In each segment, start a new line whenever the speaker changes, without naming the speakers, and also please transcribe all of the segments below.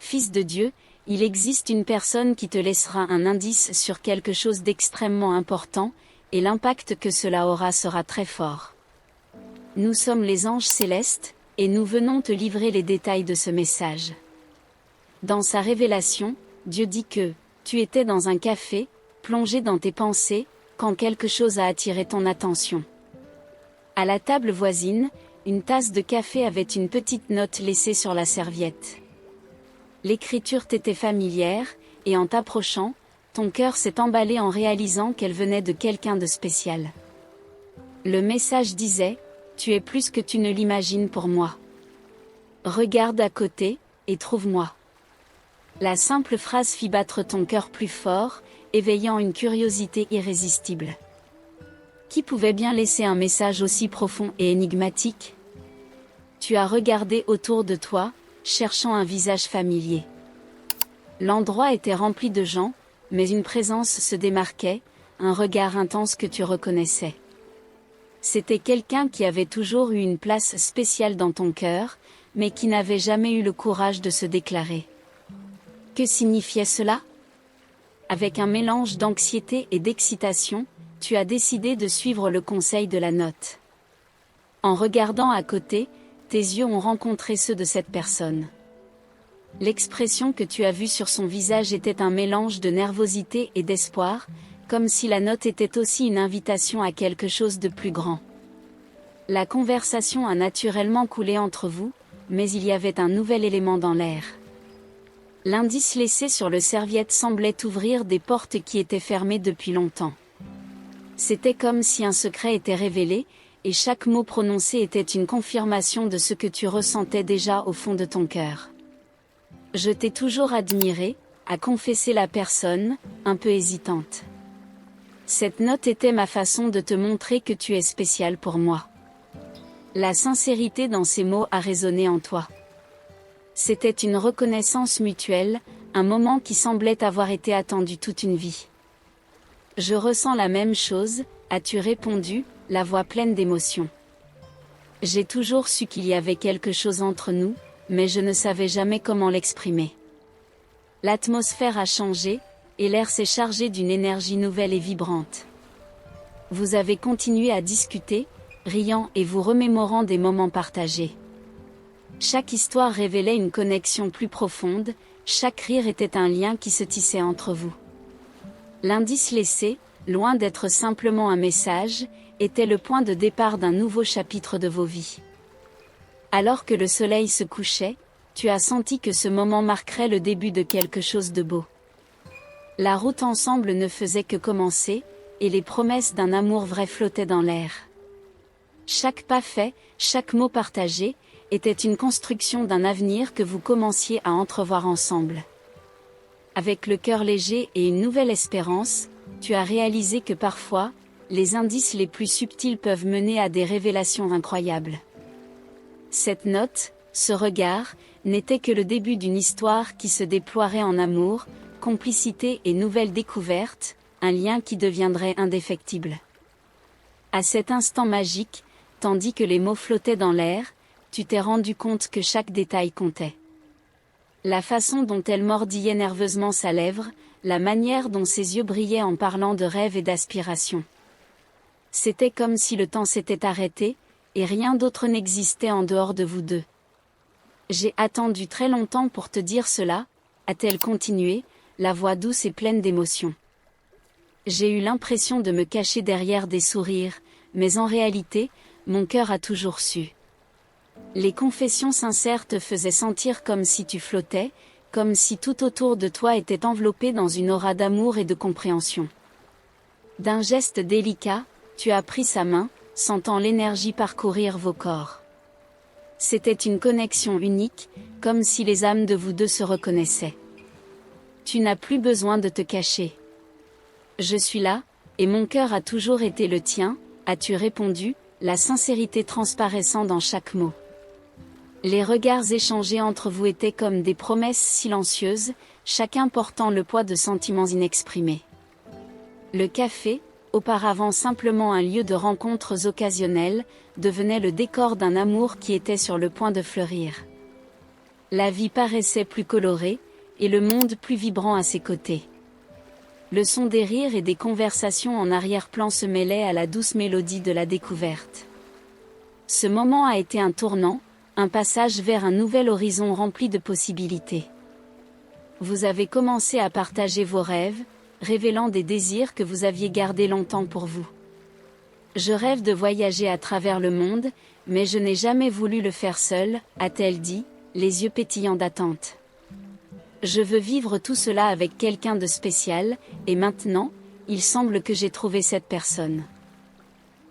Fils de Dieu, il existe une personne qui te laissera un indice sur quelque chose d'extrêmement important, et l'impact que cela aura sera très fort. Nous sommes les anges célestes, et nous venons te livrer les détails de ce message. Dans sa révélation, Dieu dit que tu étais dans un café, plongé dans tes pensées, quand quelque chose a attiré ton attention. À la table voisine, une tasse de café avait une petite note laissée sur la serviette. L'écriture t'était familière, et en t'approchant, ton cœur s'est emballé en réalisant qu'elle venait de quelqu'un de spécial. Le message disait « Tu es plus que tu ne l'imagines pour moi. Regarde à côté, et trouve-moi. » La simple phrase fit battre ton cœur plus fort, éveillant une curiosité irrésistible. Qui pouvait bien laisser un message aussi profond et énigmatique? Tu as regardé autour de toi, cherchant un visage familier. L'endroit était rempli de gens, mais une présence se démarquait, un regard intense que tu reconnaissais. C'était quelqu'un qui avait toujours eu une place spéciale dans ton cœur, mais qui n'avait jamais eu le courage de se déclarer. Que signifiait cela? Avec un mélange d'anxiété et d'excitation, tu as décidé de suivre le conseil de la note. En regardant à côté, tes yeux ont rencontré ceux de cette personne. L'expression que tu as vue sur son visage était un mélange de nervosité et d'espoir, comme si la note était aussi une invitation à quelque chose de plus grand. La conversation a naturellement coulé entre vous, mais il y avait un nouvel élément dans l'air. L'indice laissé sur le serviette semblait ouvrir des portes qui étaient fermées depuis longtemps. C'était comme si un secret était révélé, et chaque mot prononcé était une confirmation de ce que tu ressentais déjà au fond de ton cœur. Je t'ai toujours admiré, a confessé la personne, un peu hésitante. Cette note était ma façon de te montrer que tu es spécial pour moi. La sincérité dans ces mots a résonné en toi. C'était une reconnaissance mutuelle, un moment qui semblait avoir été attendu toute une vie. Je ressens la même chose, as-tu répondu, la voix pleine d'émotion. J'ai toujours su qu'il y avait quelque chose entre nous, mais je ne savais jamais comment l'exprimer. L'atmosphère a changé, et l'air s'est chargé d'une énergie nouvelle et vibrante. Vous avez continué à discuter, riant et vous remémorant des moments partagés. Chaque histoire révélait une connexion plus profonde, chaque rire était un lien qui se tissait entre vous. L'indice laissé, loin d'être simplement un message, était le point de départ d'un nouveau chapitre de vos vies. Alors que le soleil se couchait, tu as senti que ce moment marquerait le début de quelque chose de beau. La route ensemble ne faisait que commencer, et les promesses d'un amour vrai flottaient dans l'air. Chaque pas fait, chaque mot partagé, était une construction d'un avenir que vous commenciez à entrevoir ensemble. Avec le cœur léger et une nouvelle espérance, tu as réalisé que parfois, les indices les plus subtils peuvent mener à des révélations incroyables. Cette note, ce regard, n'était que le début d'une histoire qui se déploierait en amour, complicité et nouvelle découverte, un lien qui deviendrait indéfectible. À cet instant magique, tandis que les mots flottaient dans l'air, tu t'es rendu compte que chaque détail comptait. La façon dont elle mordillait nerveusement sa lèvre, la manière dont ses yeux brillaient en parlant de rêve et d'aspiration. C'était comme si le temps s'était arrêté, et rien d'autre n'existait en dehors de vous deux. J'ai attendu très longtemps pour te dire cela, a-t-elle continué, la voix douce et pleine d'émotion. J'ai eu l'impression de me cacher derrière des sourires, mais en réalité, mon cœur a toujours su. Les confessions sincères te faisaient sentir comme si tu flottais, comme si tout autour de toi était enveloppé dans une aura d'amour et de compréhension. D'un geste délicat, tu as pris sa main, sentant l'énergie parcourir vos corps. C'était une connexion unique, comme si les âmes de vous deux se reconnaissaient. Tu n'as plus besoin de te cacher. Je suis là, et mon cœur a toujours été le tien, as-tu répondu, la sincérité transparaissant dans chaque mot. Les regards échangés entre vous étaient comme des promesses silencieuses, chacun portant le poids de sentiments inexprimés. Le café, auparavant simplement un lieu de rencontres occasionnelles, devenait le décor d'un amour qui était sur le point de fleurir. La vie paraissait plus colorée, et le monde plus vibrant à ses côtés. Le son des rires et des conversations en arrière-plan se mêlait à la douce mélodie de la découverte. Ce moment a été un tournant, un passage vers un nouvel horizon rempli de possibilités. Vous avez commencé à partager vos rêves, révélant des désirs que vous aviez gardés longtemps pour vous. Je rêve de voyager à travers le monde, mais je n'ai jamais voulu le faire seule, a-t-elle dit, les yeux pétillants d'attente. Je veux vivre tout cela avec quelqu'un de spécial, et maintenant, il semble que j'ai trouvé cette personne.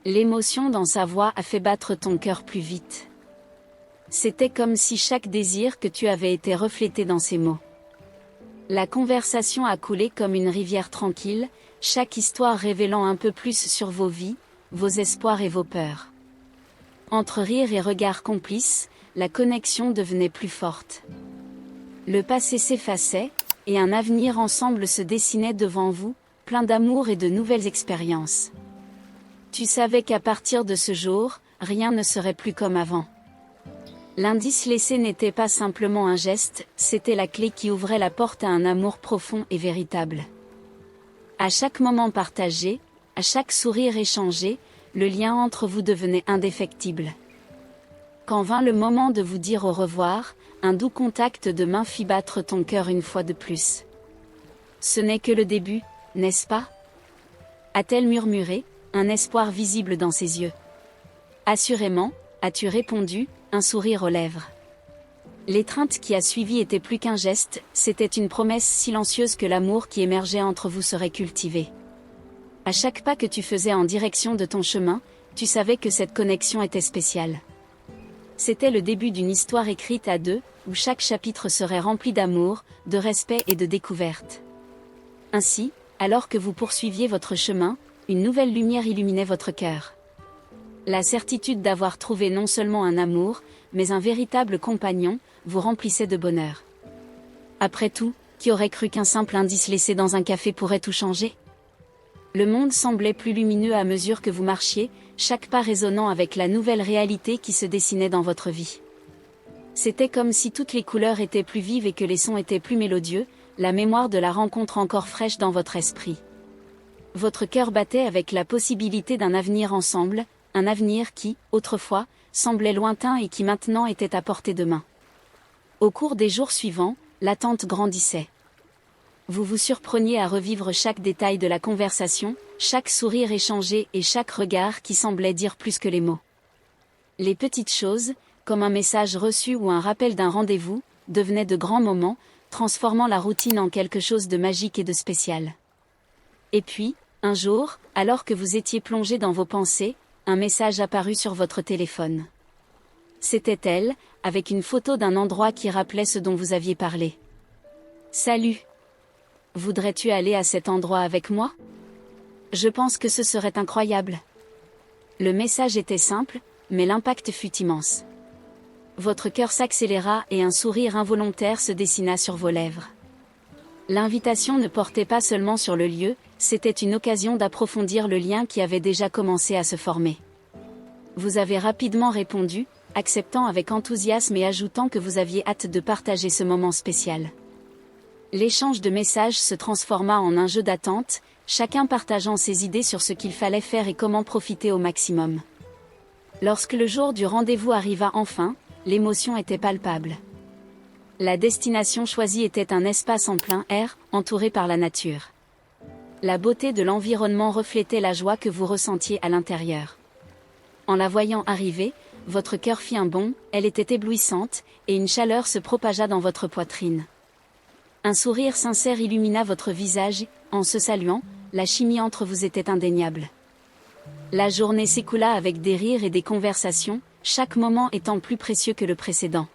L'émotion dans sa voix a fait battre ton cœur plus vite. C'était comme si chaque désir que tu avais été reflété dans ces mots. La conversation a coulé comme une rivière tranquille, chaque histoire révélant un peu plus sur vos vies, vos espoirs et vos peurs. Entre rires et regards complices, la connexion devenait plus forte. Le passé s'effaçait, et un avenir ensemble se dessinait devant vous, plein d'amour et de nouvelles expériences. Tu savais qu'à partir de ce jour, rien ne serait plus comme avant. L'indice laissé n'était pas simplement un geste, c'était la clé qui ouvrait la porte à un amour profond et véritable. À chaque moment partagé, à chaque sourire échangé, le lien entre vous devenait indéfectible. Quand vint le moment de vous dire au revoir, un doux contact de main fit battre ton cœur une fois de plus. Ce n'est que le début, n'est-ce pas? A-t-elle murmuré, un espoir visible dans ses yeux. Assurément, as-tu répondu, un sourire aux lèvres. L'étreinte qui a suivi était plus qu'un geste, c'était une promesse silencieuse que l'amour qui émergeait entre vous serait cultivé. À chaque pas que tu faisais en direction de ton chemin, tu savais que cette connexion était spéciale. C'était le début d'une histoire écrite à deux, où chaque chapitre serait rempli d'amour, de respect et de découverte. Ainsi, alors que vous poursuiviez votre chemin, une nouvelle lumière illuminait votre cœur. La certitude d'avoir trouvé non seulement un amour, mais un véritable compagnon, vous remplissait de bonheur. Après tout, qui aurait cru qu'un simple indice laissé dans un café pourrait tout changer? Le monde semblait plus lumineux à mesure que vous marchiez, chaque pas résonnant avec la nouvelle réalité qui se dessinait dans votre vie. C'était comme si toutes les couleurs étaient plus vives et que les sons étaient plus mélodieux, la mémoire de la rencontre encore fraîche dans votre esprit. Votre cœur battait avec la possibilité d'un avenir ensemble, un avenir qui, autrefois, semblait lointain et qui maintenant était à portée de main. Au cours des jours suivants, l'attente grandissait. Vous vous surpreniez à revivre chaque détail de la conversation, chaque sourire échangé et chaque regard qui semblait dire plus que les mots. Les petites choses, comme un message reçu ou un rappel d'un rendez-vous, devenaient de grands moments, transformant la routine en quelque chose de magique et de spécial. Et puis, un jour, alors que vous étiez plongé dans vos pensées, un message apparut sur votre téléphone. C'était elle, avec une photo d'un endroit qui rappelait ce dont vous aviez parlé. « Salut! Voudrais-tu aller à cet endroit avec moi? Je pense que ce serait incroyable. » Le message était simple, mais l'impact fut immense. Votre cœur s'accéléra et un sourire involontaire se dessina sur vos lèvres. L'invitation ne portait pas seulement sur le lieu, c'était une occasion d'approfondir le lien qui avait déjà commencé à se former. Vous avez rapidement répondu, acceptant avec enthousiasme et ajoutant que vous aviez hâte de partager ce moment spécial. L'échange de messages se transforma en un jeu d'attente, chacun partageant ses idées sur ce qu'il fallait faire et comment profiter au maximum. Lorsque le jour du rendez-vous arriva enfin, l'émotion était palpable. La destination choisie était un espace en plein air, entouré par la nature. La beauté de l'environnement reflétait la joie que vous ressentiez à l'intérieur. En la voyant arriver, votre cœur fit un bond, elle était éblouissante, et une chaleur se propagea dans votre poitrine. Un sourire sincère illumina votre visage, en se saluant, la chimie entre vous était indéniable. La journée s'écoula avec des rires et des conversations, chaque moment étant plus précieux que le précédent.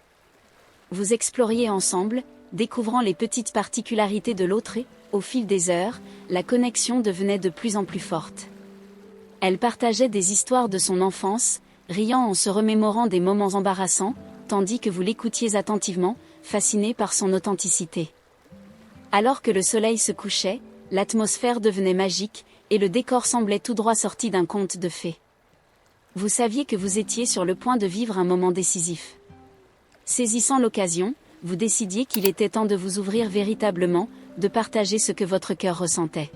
Vous exploriez ensemble, découvrant les petites particularités de l'autre et, au fil des heures, la connexion devenait de plus en plus forte. Elle partageait des histoires de son enfance, riant en se remémorant des moments embarrassants, tandis que vous l'écoutiez attentivement, fasciné par son authenticité. Alors que le soleil se couchait, l'atmosphère devenait magique, et le décor semblait tout droit sorti d'un conte de fées. Vous saviez que vous étiez sur le point de vivre un moment décisif. Saisissant l'occasion, vous décidiez qu'il était temps de vous ouvrir véritablement, de partager ce que votre cœur ressentait.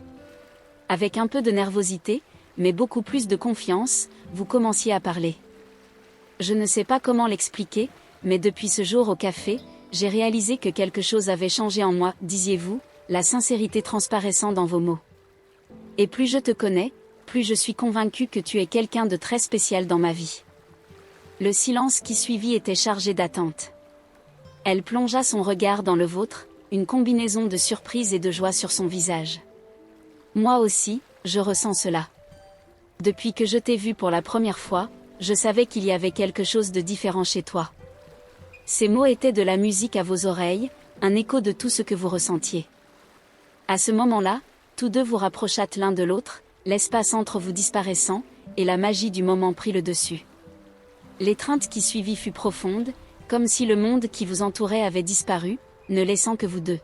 Avec un peu de nervosité, mais beaucoup plus de confiance, vous commenciez à parler. Je ne sais pas comment l'expliquer, mais depuis ce jour au café, j'ai réalisé que quelque chose avait changé en moi, disiez-vous, la sincérité transparaissant dans vos mots. Et plus je te connais, plus je suis convaincue que tu es quelqu'un de très spécial dans ma vie. Le silence qui suivit était chargé d'attente. Elle plongea son regard dans le vôtre, une combinaison de surprise et de joie sur son visage. Moi aussi, je ressens cela. Depuis que je t'ai vu pour la première fois, je savais qu'il y avait quelque chose de différent chez toi. Ces mots étaient de la musique à vos oreilles, un écho de tout ce que vous ressentiez. À ce moment-là, tous deux vous rapprochâtes l'un de l'autre, l'espace entre vous disparaissant, et la magie du moment prit le dessus. L'étreinte qui suivit fut profonde, comme si le monde qui vous entourait avait disparu, ne laissant que vous deux.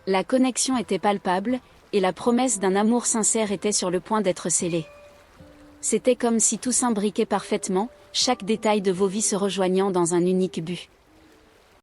La connexion était palpable, et la promesse d'un amour sincère était sur le point d'être scellée. C'était comme si tout s'imbriquait parfaitement, chaque détail de vos vies se rejoignant dans un unique but.